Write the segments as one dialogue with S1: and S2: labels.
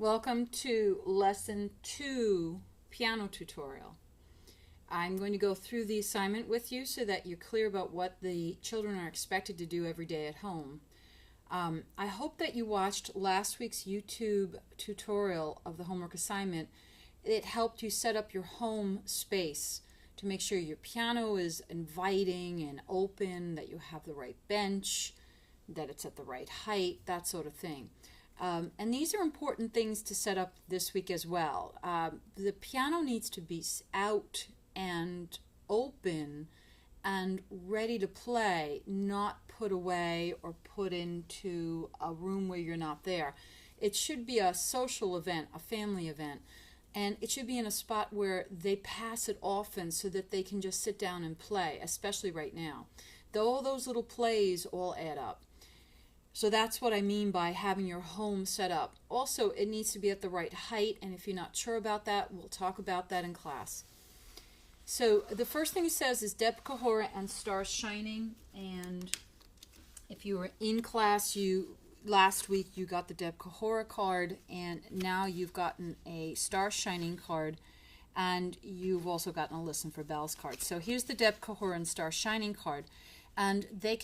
S1: Welcome to Lesson 2 Piano Tutorial. I'm going to go through the assignment with you so that you're clear about what the children are expected to do every day at home. I hope that you watched last week's YouTube tutorial of the homework assignment. It helped you set up your home space to make sure your piano is inviting and open, that you have the right bench, that it's at the right height, that sort of thing. And these are important things to set up this week as well. The piano needs to be out and open and ready to play, not put away or put into a room where you're not there. It should be a social event, a family event, and it should be in a spot where they pass it often so that they can just sit down and play, especially right now. All those little plays all add up. So that's what I mean by having your home set up. Also, it needs to be at the right height, and if you're not sure about that, we'll talk about that in class. So the first thing it says is Deb Kahora and Stars Shining, and if you were in class, last week you got the Deb Kahora card, and now you've gotten a Stars Shining card, and you've also gotten a Listen for Bells card. So here's the Deb Kahora and Stars Shining card. And they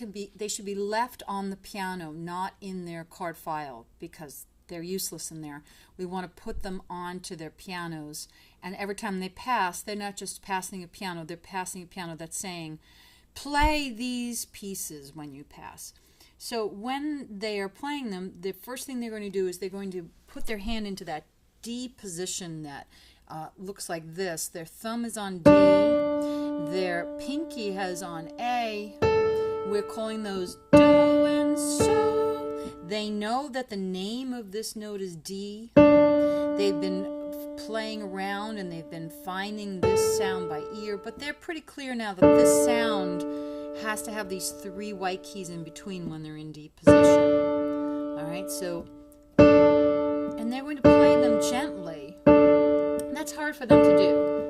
S1: should be left on the piano, not in their card file, because they're useless in there. We want to put them onto their pianos, and every time they pass, they're not just passing a piano, they're passing a piano that's saying, play these pieces when you pass. So when they are playing them, the first thing they're going to do is they're going to put their hand into that D position that looks like this. Their thumb is on D, their pinky has on A. We're calling those do and so. They know that the name of this note is D. They've been playing around and they've been finding this sound by ear, but they're pretty clear now that this sound has to have these three white keys in between when they're in D position. All right, so, and they're going to play them gently. And that's hard for them to do.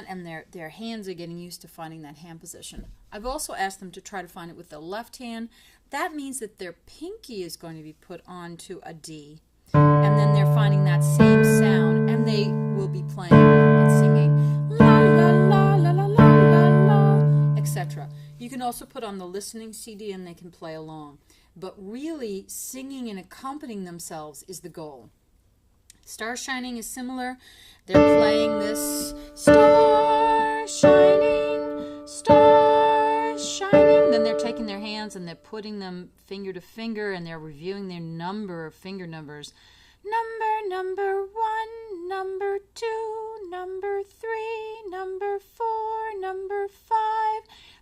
S1: And their hands are getting used to finding that hand position. I've also asked them to try to find it with their left hand. That means that their pinky is going to be put onto a D, and then they're finding that same sound, and they will be playing and singing la la la la la la la la, etc. You can also put on the listening CD and they can play along, but really singing and accompanying themselves is the goal. Star Shining is similar. They're playing this star shining, star shining. Then they're taking their hands and they're putting them finger to finger and they're reviewing their finger numbers. Number 1, number 2, number 3, number 4, number 5.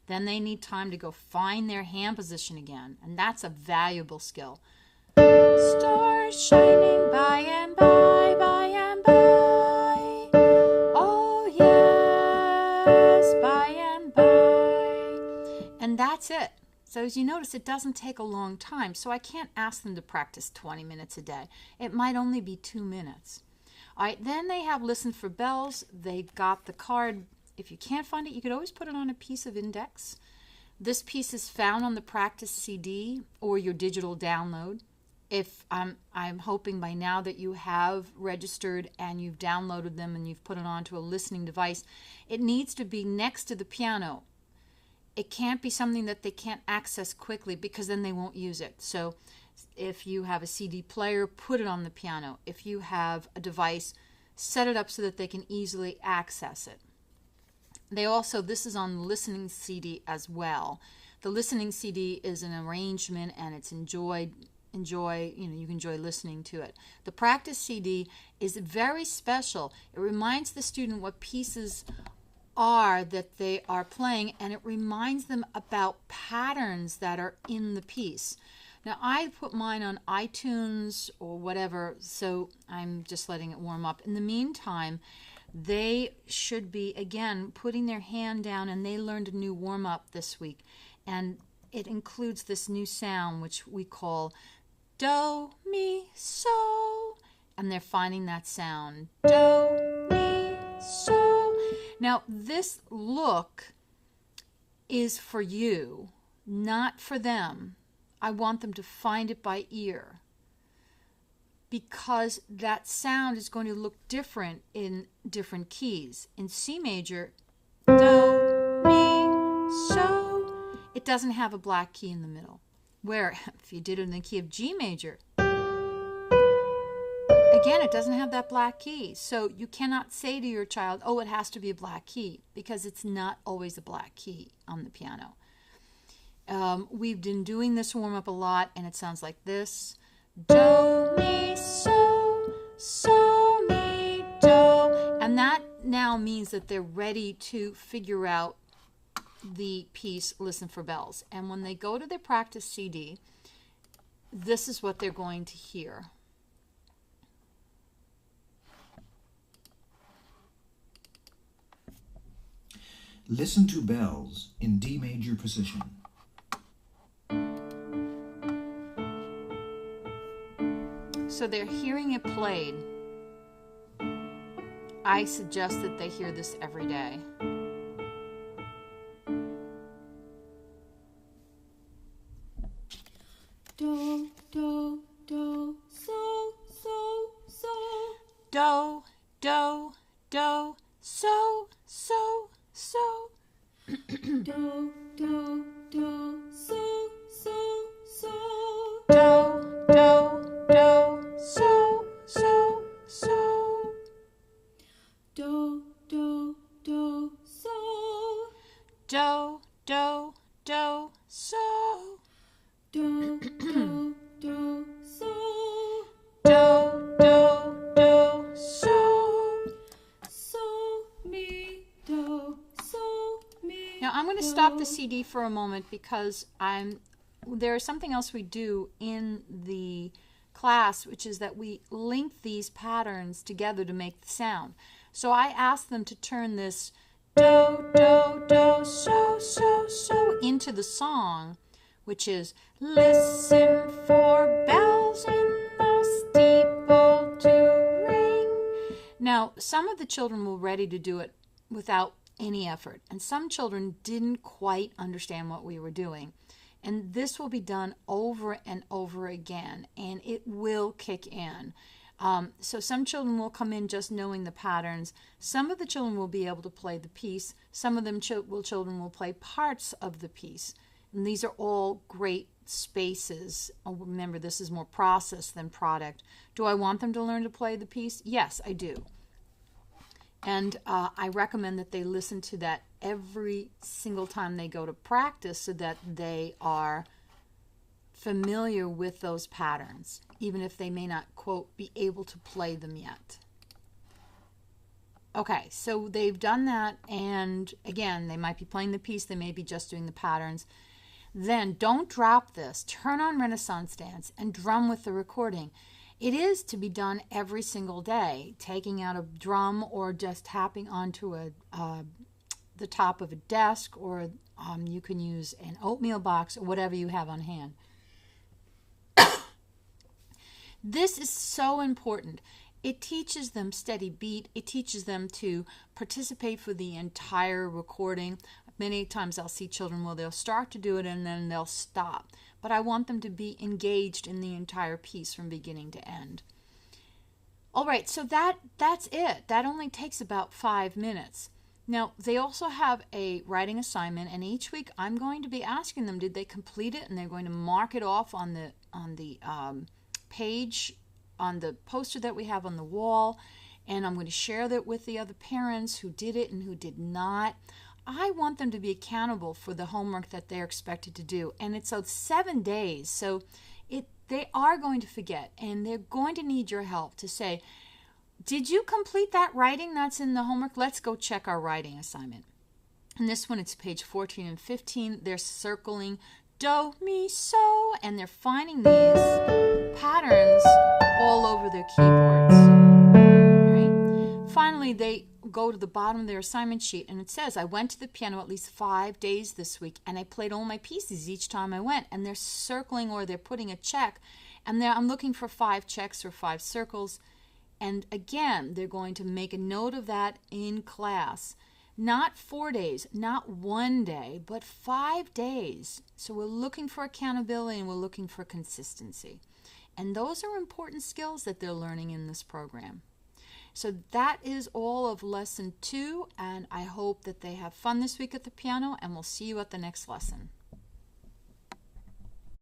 S1: Then they need time to go find their hand position again, and that's a valuable skill. Stars shining by and by, by and by. Oh yes, by and by. And that's it. So as you notice, it doesn't take a long time. So I can't ask them to practice 20 minutes a day. It might only be 2 minutes. All right, then they have Listen for Bells. They got the card. If you can't find it, you could always put it on a piece of index. This piece is found on the practice CD or your digital download. If I'm hoping by now that you have registered and you've downloaded them and you've put it onto a listening device, it needs to be next to the piano. It can't be something that they can't access quickly because then they won't use it. So if you have a CD player, put it on the piano. If you have a device, set it up so that they can easily access it. This is on the listening CD as well. The listening CD is an arrangement and it's you can enjoy listening to it. The practice CD is very special. It reminds the student what pieces are that they are playing, and it reminds them about patterns that are in the piece. Now I put mine on iTunes or whatever, so I'm just letting it warm up. In the meantime, they should be, again, putting their hand down, and they learned a new warm-up this week. And it includes this new sound, which we call do, mi, so. And they're finding that sound. Do, mi, so. Now, this look is for you, not for them. I want them to find it by ear, because that sound is going to look different in different keys. In C major, do, mi, so, it doesn't have a black key in the middle. Where if you did it in the key of G major, again, it doesn't have that black key. So you cannot say to your child, oh, it has to be a black key, because it's not always a black key on the piano. We've been doing this warm-up a lot, and it sounds like this. Do, mi, so, mi, do. And that now means that they're ready to figure out the piece Listen for Bells. And when they go to their practice CD, this is what they're going to hear.
S2: Listen to Bells in D major position.
S1: So they're hearing it played. I suggest that they hear this every day.
S3: Do, do, do, so, so, so.
S1: Do, do, do, so, so, so.
S3: Do, do, do, so, so, so.
S1: Do, do, do, so, so, so.
S3: Do, do, do, so.
S1: Do, do, do, so.
S3: Do, do, do, so.
S1: Do, do, do, so.
S3: So, mi, do, so, mi.
S1: Now I'm going to stop the CD for a moment, because there is something else we do in the class, which is that we link these patterns together to make the sound. So I asked them to turn this do, do, do, so, so, so into the song, which is listen for bells in the steeple to ring. Now, some of the children were ready to do it without any effort, and some children didn't quite understand what we were doing. And this will be done over and over again, and it will kick in. So some children will come in just knowing the patterns. Some of the children will be able to play the piece. Some of them children will play parts of the piece. And these are all great spaces. Oh, remember, this is more process than product. Do I want them to learn to play the piece? Yes, I do. And I recommend that they listen to that every single time they go to practice, so that they are familiar with those patterns, even if they may not, quote, be able to play them yet. Okay, so they've done that, and again, they might be playing the piece, they may be just doing the patterns. Then don't drop this. Turn on Renaissance Dance and drum with the recording. It is to be done every single day, taking out a drum or just tapping onto the top of a desk, or you can use an oatmeal box or whatever you have on hand. This is so important. It teaches them steady beat. It teaches them to participate for the entire recording. Many times I'll see children, well, they'll start to do it and then they'll stop. But I want them to be engaged in the entire piece from beginning to end. All right, so that's it. That only takes about 5 minutes. Now, they also have a writing assignment, and each week I'm going to be asking them, did they complete it? And they're going to mark it off on the page, on the poster that we have on the wall, and I'm going to share that with the other parents who did it and who did not. I want them to be accountable for the homework that they're expected to do, and it's 7 days, so they are going to forget, and they're going to need your help to say, did you complete that writing that's in the homework? Let's go check our writing assignment. And this one, it's page 14 and 15. They're circling do, mi, so, and they're finding these patterns all over their keyboards. All right? Finally, they go to the bottom of their assignment sheet, and it says, I went to the piano at least 5 days this week, and I played all my pieces each time I went. And they're circling or they're putting a check, and I'm looking for 5 checks or 5 circles. And again, they're going to make a note of that in class. Not 4 days, not 1 day, but 5 days. So we're looking for accountability and we're looking for consistency. And those are important skills that they're learning in this program. So that is all of lesson 2, and I hope that they have fun this week at the piano, and we'll see you at the next lesson.